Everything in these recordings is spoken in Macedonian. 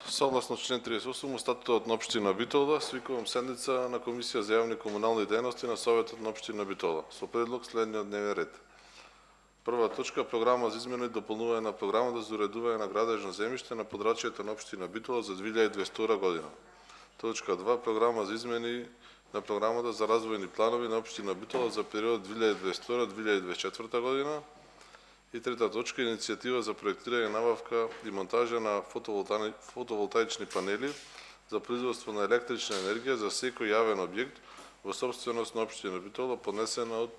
Согласно член 38 од статутот на општина Битола, свикувам седница на Комисија за јавни комунални дејности на Советот на општина Битола со предлог следниот дневен ред. Прва точка, програма за измена и дополнување на програмата за уредување на градежно земјиште на подрачјето на општина Битола за 2022 година. Точка 2, програма за измени на програмата за развојни планови на општина Битола за период 2022-2024 година. И трета точка, иницијатива за проектирање, набавка и монтажа на фотоволтаични панели за производство на електрична енергија за секој јавен објект во собственост на општина Битола, поднесена од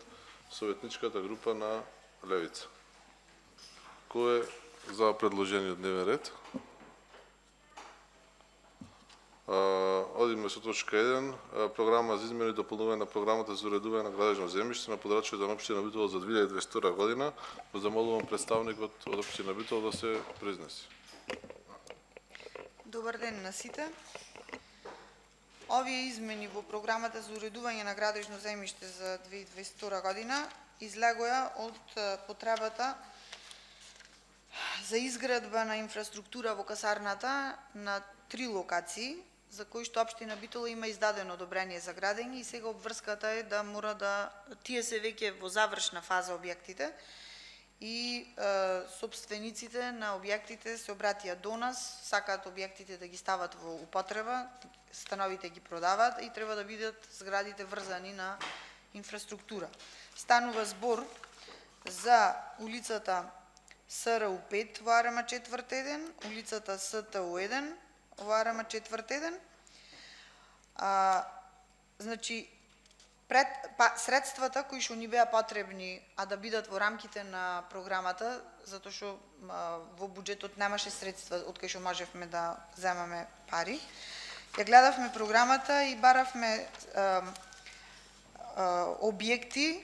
советничката група на Левица. Кој е за предложениот дневен ред? Одиме со точка 1, програма за измени и дополнување на програмата за уредување на градежно земјиште на подрачјето на општина Битола за 2022 година. Замолувам представникот од општина Битола да се произнесе. Добар ден на сите. Овие измени во програмата за уредување на градежно земјиште за 2022 година излегоа од потребата за изградба на инфраструктура во касарната на 3 локации, за кои што општина Битола има издадено одобрение за градење и сега обврската е да мора да тие се веќе во завршна фаза објектите и собствениците на објектите се обратија до нас, сакаат објектите да ги стават во употреба, становите ги продаваат и треба да бидат зградите врзани на инфраструктура. Станува збор за улицата СРУ 5 во Арема 4-1, улицата СТУ 1 во Арема 4-1. Значи, средствата кои што ни беа потребни, а да бидат во рамките на програмата, затоа што во буџетот немаше средства од кај што можевме да земаме пари, ја гледавме програмата и баравме објекти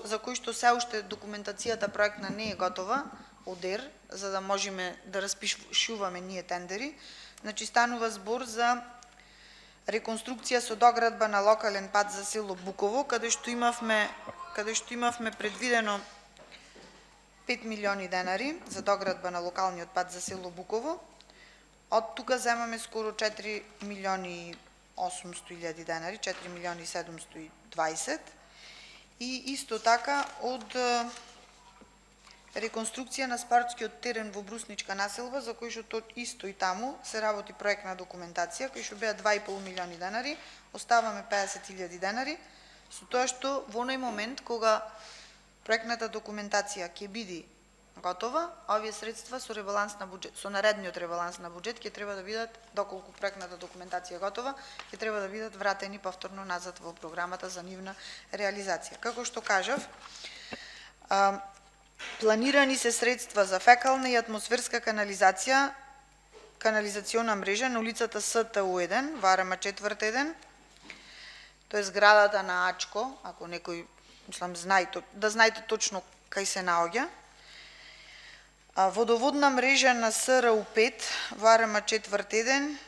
за кои што се уште документацијата проектна не е готова, ОДЕР, за да можеме да распишуваме ние тендери. Значи, станува збор за реконструкција со доградба на локален пат за село Буково, каде што имавме предвидено 5 милиони денари за доградба на локалниот пат за село Буково. Од тука земаме скоро 4 милиони 800 илјади денари, 4 милиони 720. И исто така од реконструкција на спортскиот терен во Брусничка населба, за кој што исто и таму се работи проектна документација, кој што беа 2,5 милиони денари, оставаме 50.000 денари, со тоа што во оној момент кога проектната документација ќе биде готова, овие средства со ребаланс на буџет, со наредниот ребаланс на буџет ќе треба да бидат, доколку проектната документација е готова, ќе треба да бидат вратени повторно назад во програмата за нивна реализација. Како што кажав, планирани се средства за фекална и атмосферска канализациона мрежа на улицата СТУ 1 во Арема 4-1. Тоа е зградата на Ачко, ако некој, да знаете точно кај се наоѓа. Водоводна мрежа на СРУ 5 во Арема 4-1,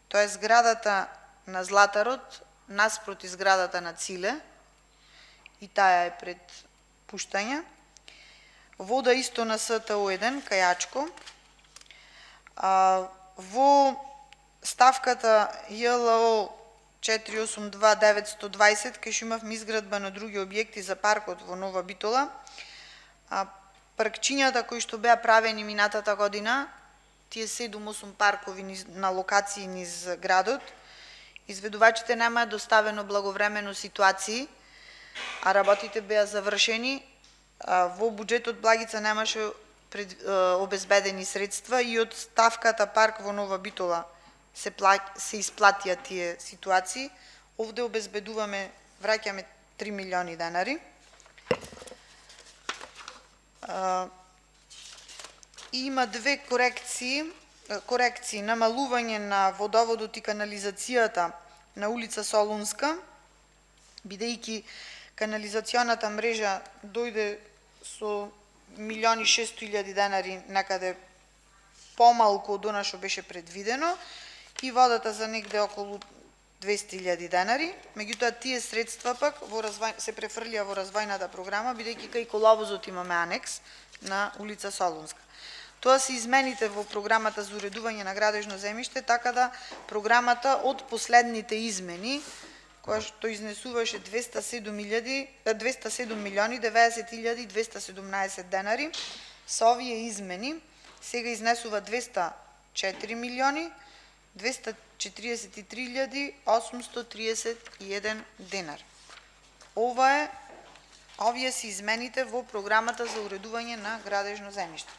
тоа е зградата на Златарот, наспроти зградата на Циле, и таа е пред пуштање. Вода исто на СТУ 1, кај Ачко. Во ставката ЈЛО 482920, кај што имавме изградба на други објекти за паркот во Нова Битола, паркчињата кои што беа правени минатата година, тие 7-8 паркови на локации низ градот, изведувачите немаа доставено благовремено ситуации, а работите беа завршени. Во буџетот Благица немаше обезбедени средства и од ставката парк во Нова Битола се исплатија тие ситуации. Овде обезбедуваме, враќаме 3 милиони денари. Има две корекции, намалување на водоводот и канализацијата на улица Солунска, бидејќи канализационата мрежа дојде со 1.600.000 денари, некаде помалку од она што беше предвидено, и водата за негде околу 200.000 денари. Меѓутоа, тие средства пак се префрлија во развојната програма, бидејќи кај коловозот имаме анекс на улица Солунска. Тоа се измените во програмата за уредување на градежно земјиште, така да програмата од последните измени, која што изнесуваше 207 милиони 90.217 денари, со овие измени сега изнесува 204 милиони 243.831 денар. Овие се измените во програмата за уредување на градежно земјиште.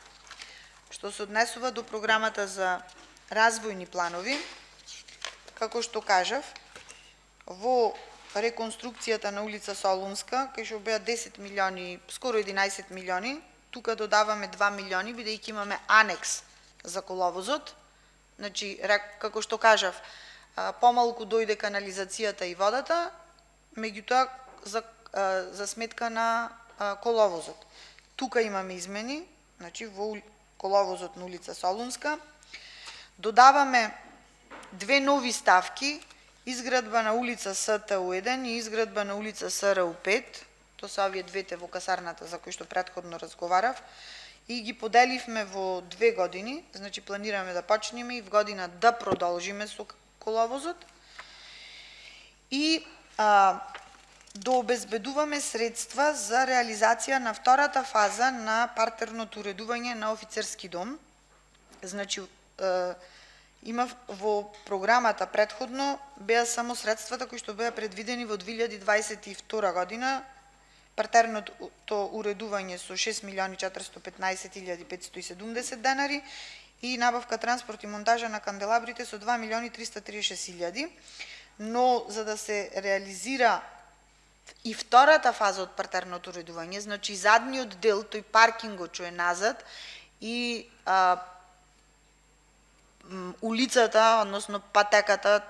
Што се однесува до програмата за развојни планови, како што кажав, во реконструкцијата на улица Солунска, кај што беа 10 милиони, скоро 11 милиони, тука додаваме 2 милиони, бидејќи имаме анекс за коловозот. Значи, како што кажав, помалку дојде канализацијата и водата, меѓутоа за сметка на коловозот. Тука имаме измени, значи во коловозот на улица Солунска. Додаваме две нови ставки, изградба на улица СТУ1 и изградба на улица СРУ5. Тоа се овие двете во касарната за кои што претходно разговарав. И ги поделивме во 2 години, значи планираме да почнеме и в година да продолжиме со коловозот. И да обезбедуваме средства за реализација на втората фаза на партерното уредување на офицерски дом. Значи, има во програмата претходно беа само средствата кои што беа предвидени во 2022 година, партерното уредување со 6.415.570 денари и набавка, транспорт и монтажа на канделабрите со 2.336.000. Но за да се реализира и втората фаза од партерното уредување, значи задниот дел, тој паркингот што е назад и улицата, односно патеката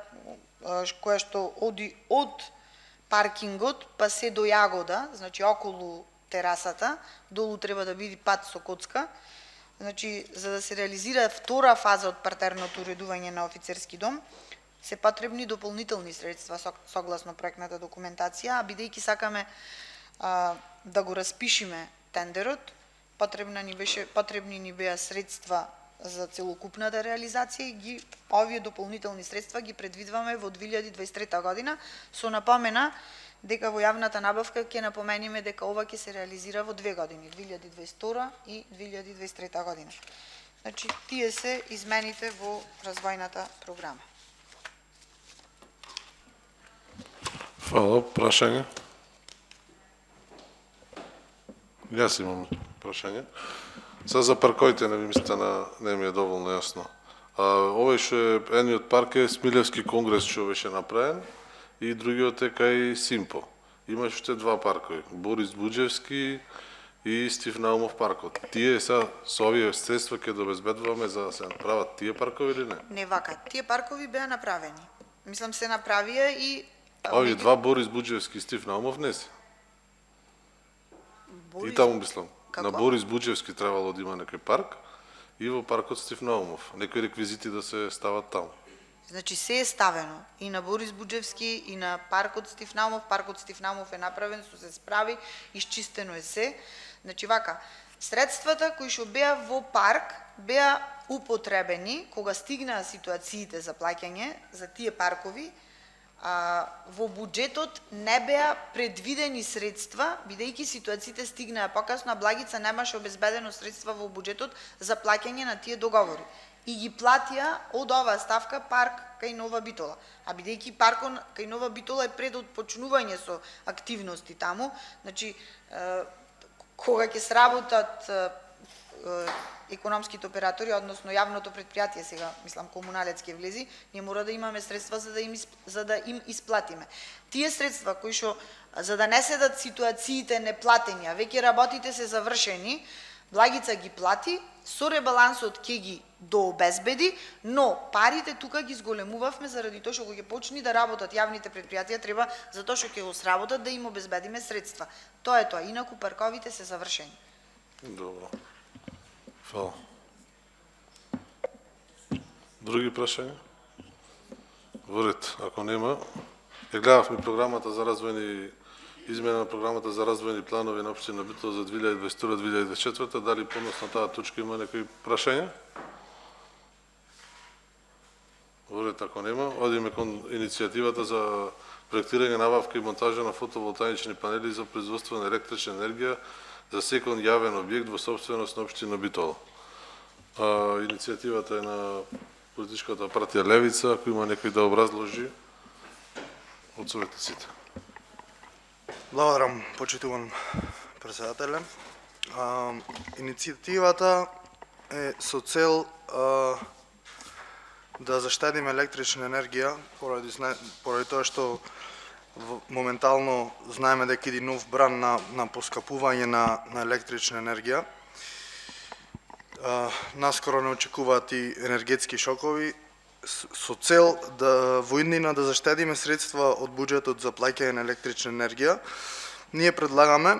која што оди од паркингот па се до Јагода, значи околу терасата, долу треба да биде пат со коцка. Значи, за да се реализира втора фаза од партерното уредување на офицерски дом, се потребни дополнителни средства согласно проектната документација, а бидејќи сакаме да го распишиме тендерот, потребни ни беа средства за целокупната реализација и овие дополнителни средства ги предвидуваме во 2023 година, со напомена дека во јавната набавка ќе напомениме дека ова ќе се реализира во 2 години, 2022 и 2023 година. Значи, тие се измените во развојната програма. Фала, прашање? Јас имам прашање. Сега за парковите не ми е доволно јасно. Овој што е едниот парк е Смилевски конгрес што беше направен и другиот е кај Симпо. Имаш уште два паркови, Борис Буџевски и Стив Наумов паркот. Тие са со овие средства ќе обезбедуваме за да се направат тие паркови или не? Не вака, тие паркови беа направени. Мислам се направија и овие два Борис Буџевски и Стив Наумов не се. И таму мислам. На Борис Буџевски требало да има некој парк и во паркот Стив Наумов. Некои реквизити да се стават таму. Значи се е ставено и на Борис Буџевски и на паркот Стив Наумов. Паркот Стив Наумов е направен, со се справи, исчистено е се. Значи вака, средствата кои што беа во парк беа употребени кога стигнаа ситуациите за плаќање за тие паркови. Во буџетот не беа предвидени средства, бидејќи ситуациите стигнаа покасно, а Благица немаше обезбедено средства во буџетот за плаќање на тие договори. И ги платија од оваа ставка парк кај Нова Битола. А бидејќи паркот кај Нова Битола е пред отпочнување со активности таму, значи кога ќе сработат економските оператори, односно јавното предпријатие, сега мислам комуналец ќе влези, ние мора да имаме средства за да им исплатиме. Тие средства кои што за да не седат ситуациите неплатени, а веќе работите се завршени, Благица ги плати, со ребалансот ќе ги дообезбеди, но парите тука ги зголемувавме заради тоа што кога ќе почни да работат јавните предпријатија треба затоа што ќе го сработат да им обезбедиме средства. Тоа е тоа, инаку парковите се завршени. Добро. Фала. Други прашања? Во ред, ако нема, гледавме програмата за развојни измена на програмата за развојни планови на општина Битола за 2022-2024. Дали поднос на таа точка има некои прашања? Уред, ако нема, одиме кон иницијативата за проектирање, набавка и монтажа на фотоволтаични панели за производство на електрична енергија за секој јавен објект во собственост на општина Битола. Иницијативата е на политичката партија Левица, ако има некој да образложи од советниците. Благодарам, почитуван председателе. Иницијативата е со цел да заштедиме електрична енергија, поради тоа што моментално знаеме дека иде нов бран на поскапување на електрична енергија. Наскоро не очекуваат и енергетски шокови, со цел да во иднина да заштедиме средства од буџетот за плаќање на електрична енергија. Ние предлагаме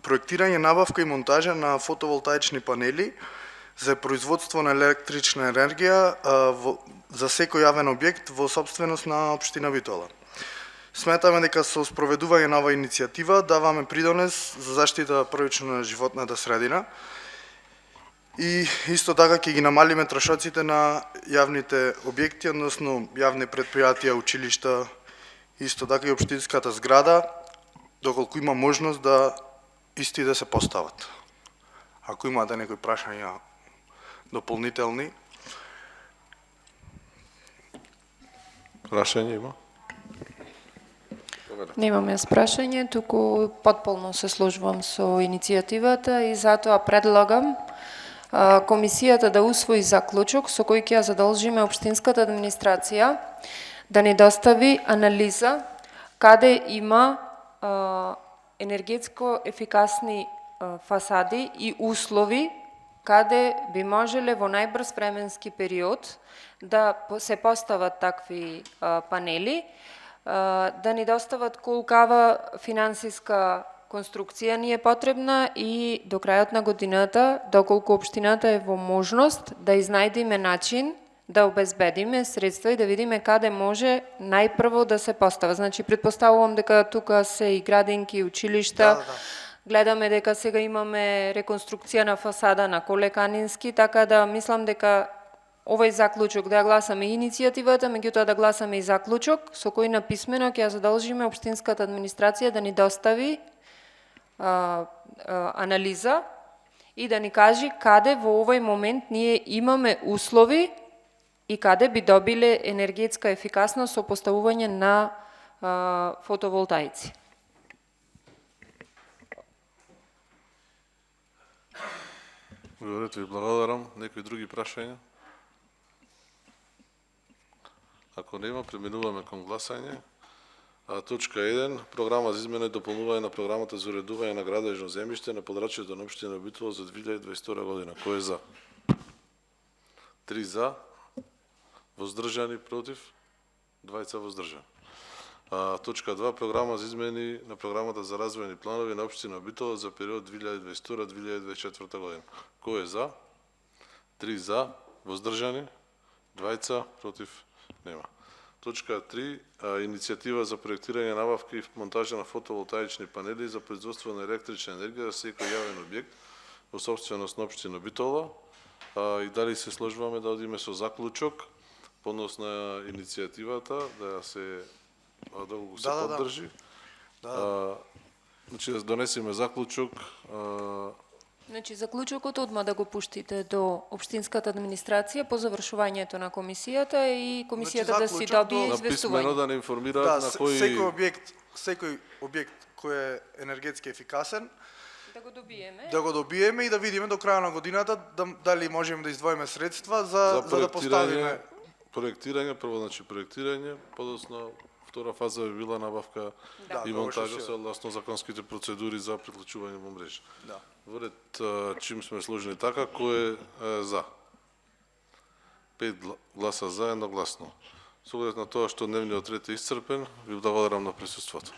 проектирање, набавка и монтажа на фотоволтаични панели за производство на електрична енергија за секој јавен објект во собственост на општина Битола. Сметаме дека со спроведување на оваа иницијатива даваме придонес за заштита првично на животната средина и исто така ќе ги намалиме трошоците на јавните објекти, односно јавни предпријатија, училишта, исто така и општинската зграда, доколку има можност да исти да се постават. Ако имате некои прашања дополнителни. Прашање има? Немам јас прашање, туку потполно се сложувам со иницијативата и затоа предлагам комисијата да усвои заклучок со кој ќе ја задолжиме општинската администрација да ни достави анализа каде има енергетско ефикасни фасади и услови каде би можеле во најбрз временски период да се постават такви панели, да ни достават колкава финансиска конструкција ни е потребна и до крајот на годината, доколку општината е во можност да изнајдиме начин да обезбедиме средства и да видиме каде може најпрво да се постава. Значи, предпоставувам дека тука се и градинки, училишта, гледаме дека сега имаме реконструкција на фасада на Коле Канински, така да мислам дека овој заклучок да ја гласаме иницијативата, меѓутоа да гласаме и заклучок со кој на писмено ќе ја задолжиме општинската администрација да ни достави анализа и да ни кажи каде во овој момент ние имаме услови и каде би добиле енергетска ефикасност со поставување на фотоволтаици. Ви благодарам. Некои други прашања? Ако нема, преминуваме кон гласање. Точка 1. Програма за измена и дополнување на програмата за уредување на градежно земјиште на подрачјето на општина Битола за 2022 година. Кој е за? 3 за. Воздржани, против? 2 воздржани. Точка 2. Програма за измени на програмата за развојни планови на општина Битола за период 2022-2024 година. Кој е за? 3 за. Воздржани? 2 против? Нема. Точка 3. Иницијатива за проектирање, набавка и монтажа на фотоволтаични панели за производство на електрична енергија за секој јавен објект во собственост на општина Битола. И дали се сложуваме да одиме со заклучок поднос на иницијативата, да се поддржи. Значи да донесеме заклучок. Значи, заклучокот одма да го пуштите до општинската администрација по завршувањето на комисијата и комисијата да си добие на писмено известување. да не информираат на кој Секој објект кој е енергетски ефикасен, Да го добиеме и да видиме до крај на годината дали можеме да издвоиме средства за да поставиме проектирање, прво значи проектирање, подоцна втора фаза би била набавка и монтажа согласно законските процедури за приклучување во мрежа. Да. Во ред, чим сме сложени така, кој е за? 5 гласа за, едногласно. Со оглед на тоа што дневниот ред е исцрпен, ви благодарам на присуството.